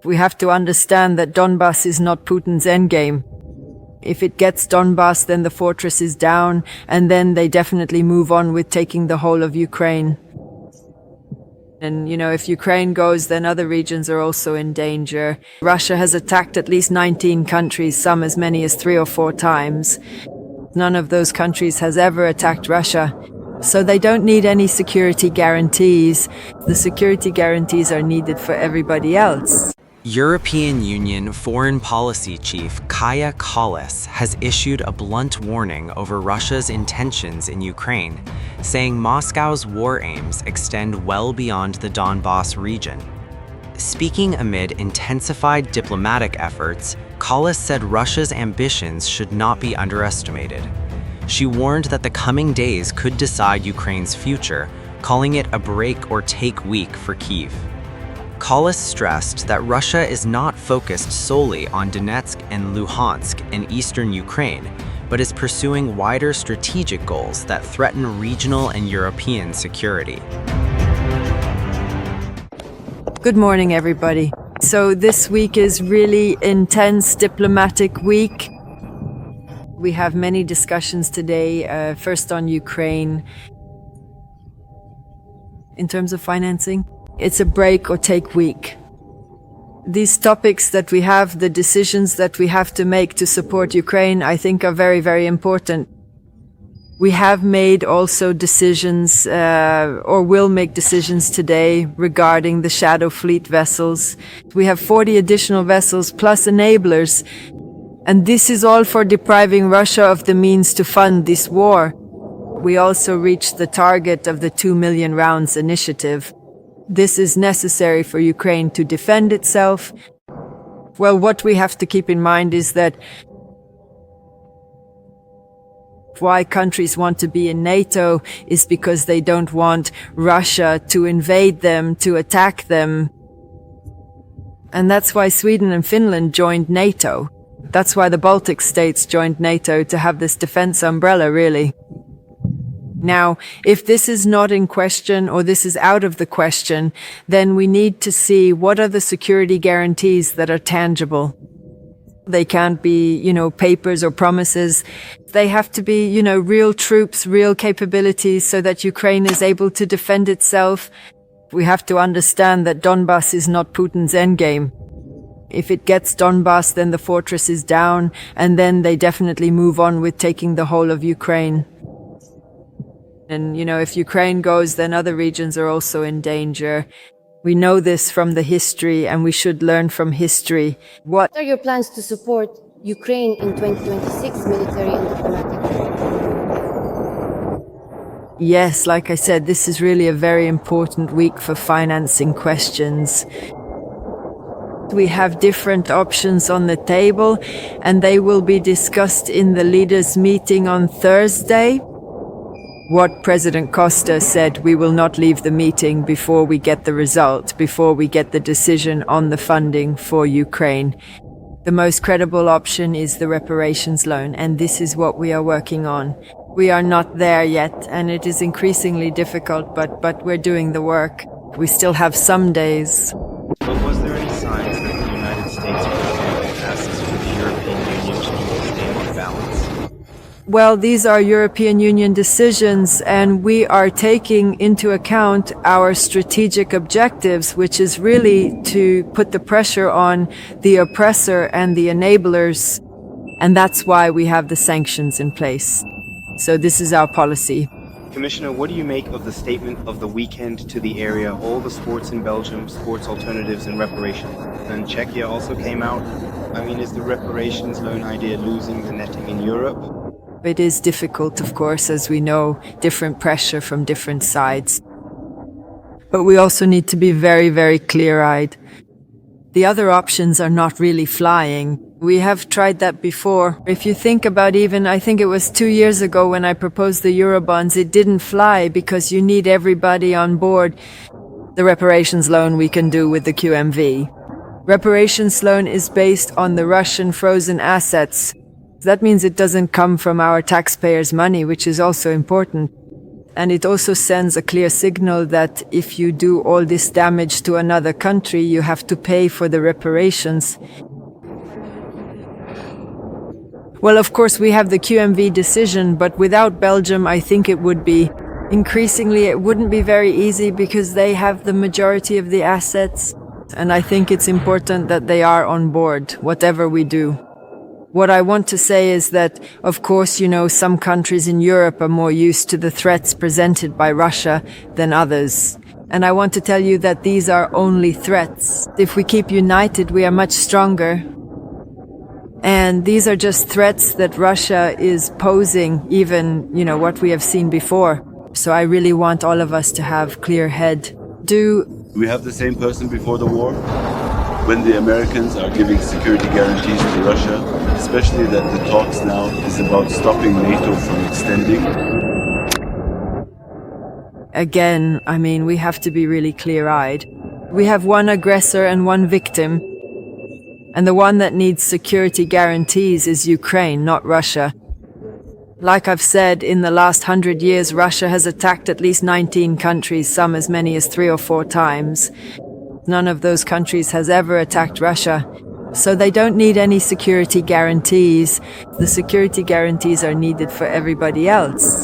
We have to understand that Donbass is not Putin's endgame. If it gets Donbass, then the fortress is down, and then they definitely move on with taking the whole of Ukraine. And, if Ukraine goes, then other regions are also in danger. Russia has attacked at least 19 countries, some as many as 3 or 4 times. None of those countries has ever attacked Russia. So they don't need any security guarantees. The security guarantees are needed for everybody else. European Union Foreign Policy Chief Kaja Kallas has issued a blunt warning over Russia's intentions in Ukraine, saying Moscow's war aims extend well beyond the Donbass region. Speaking amid intensified diplomatic efforts, Kallas said Russia's ambitions should not be underestimated. She warned that the coming days could decide Ukraine's future, calling it a break-or-take week for Kyiv. Kallas stressed that Russia is not focused solely on Donetsk and Luhansk in eastern Ukraine, but is pursuing wider strategic goals that threaten regional and European security. Good morning, everybody. So this week is really intense diplomatic week. We have many discussions today, first on Ukraine. In terms of financing, it's a break or take week. These topics that we have, the decisions that we have to make to support Ukraine, I think are very, very important. We have made also decisions, or will make decisions today regarding the Shadow Fleet vessels. We have 40 additional vessels plus enablers. And this is all for depriving Russia of the means to fund this war. We also reached the target of the 2 million rounds initiative. This is necessary for Ukraine to defend itself. Well, what we have to keep in mind is that why countries want to be in NATO is because they don't want Russia to invade them, to attack them. And that's why Sweden and Finland joined NATO. That's why the Baltic states joined NATO, to have this defense umbrella, really. Now, if this is not in question, or this is out of the question, then we need to see what are the security guarantees that are tangible. They can't be, papers or promises. They have to be, real troops, real capabilities, so that Ukraine is able to defend itself. We have to understand that Donbass is not Putin's endgame. If it gets Donbass, then the fortress is down, and then they definitely move on with taking the whole of Ukraine. And, if Ukraine goes, then other regions are also in danger. We know this from the history, and we should learn from history. What are your plans to support Ukraine in 2026 military and diplomatic? Yes, like I said, this is really a very important week for financing questions. We have different options on the table, and they will be discussed in the leaders' meeting on Thursday. What President Costa said, we will not leave the meeting before we get the result, before we get the decision on the funding for Ukraine. The most credible option is the reparations loan, and this is what we are working on. We are not there yet, and it is increasingly difficult, but we're doing the work. We still have some days. But was there any signs that the United States, for example, asks for the European Union to stay on balance? Well, these are European Union decisions, and we are taking into account our strategic objectives, which is really to put the pressure on the oppressor and the enablers. And that's why we have the sanctions in place. So this is our policy. Commissioner, what do you make of the statement of the weekend to the area, all the sports in Belgium, sports alternatives and reparations? And Czechia also came out. Is the reparations loan idea losing the netting in Europe? It is difficult, of course, as we know, different pressure from different sides. But we also need to be very, very clear-eyed. The other options are not really flying. We have tried that before. If you think about I think it was 2 years ago when I proposed the Eurobonds, it didn't fly because you need everybody on board. The reparations loan we can do with the QMV. Reparations loan is based on the Russian frozen assets. That means it doesn't come from our taxpayers' money, which is also important. And it also sends a clear signal that if you do all this damage to another country, you have to pay for the reparations. Well, of course, we have the QMV decision, but without Belgium, I think it wouldn't be very easy because they have the majority of the assets. And I think it's important that they are on board, whatever we do. What I want to say is that, of course, some countries in Europe are more used to the threats presented by Russia than others. And I want to tell you that these are only threats. If we keep united, we are much stronger. And these are just threats that Russia is posing, even, what we have seen before. So I really want all of us to have clear head. We have the same person before the war? When the Americans are giving security guarantees to Russia, especially that the talks now is about stopping NATO from extending. Again, we have to be really clear-eyed. We have one aggressor and one victim. And the one that needs security guarantees is Ukraine, not Russia. Like I've said, in the last 100 years, Russia has attacked at least 19 countries, some as many as 3 or 4 times. None of those countries has ever attacked Russia. So they don't need any security guarantees. The security guarantees are needed for everybody else.